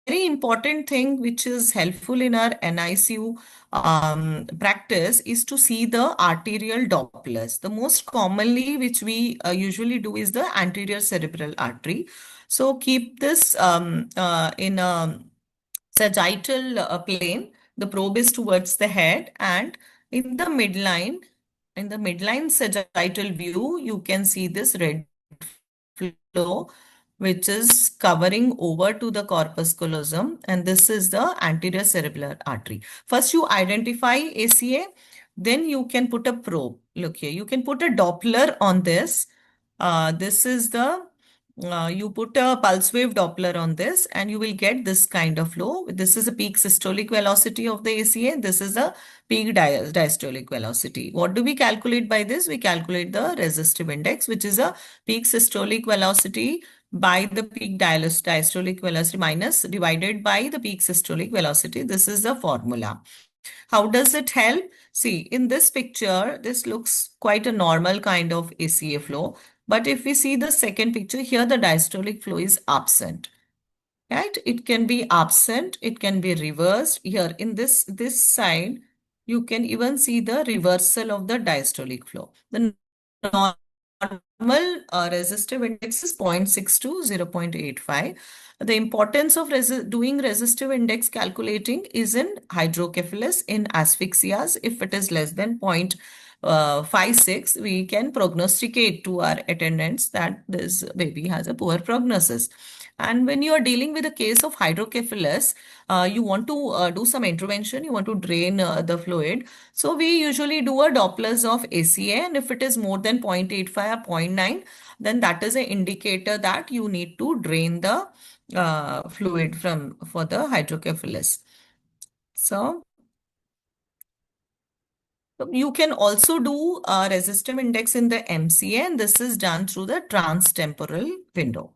very important thing which is helpful in our NICU practice is to see the arterial Dopplers. The most commonly which we usually do is the anterior cerebral artery. So keep this in a sagittal plane. The probe is towards the head, and in the midline, sagittal view, you can see this red flow, which is covering over to the corpus callosum, and this is the anterior cerebellar artery. First, you identify ACA, then you can put a probe. Look here, you can put a Doppler on this. This is the you put a pulse wave Doppler on this and you will get this kind of flow. This is a peak systolic velocity of the ACA. This is a peak diastolic velocity. What do we calculate by this? We calculate the resistive index, which is a peak systolic velocity by the peak diastolic velocity minus divided by the peak systolic velocity. This is the formula. How does it help? See, in this picture, this looks quite a normal kind of ACA flow. But if we see the second picture, here the diastolic flow is absent. Right? It can be absent, it can be reversed. Here in this side, you can even see the reversal of the diastolic flow. The normal resistive index is 0.6 to 0.85. The importance of doing resistive index calculating is in hydrocephalus, in asphyxias. If it is less than 0.56, we can prognosticate to our attendants that this baby has a poor prognosis. And when you are dealing with a case of hydrocephalus, you want to do some intervention, you want to drain the fluid. So we usually do a Dopplers of ACA, and if it is more than 0.85 or 0.9, then that is an indicator that you need to drain the fluid for the hydrocephalus. So you can also do a resistive index in the MCA, and this is done through the transtemporal window.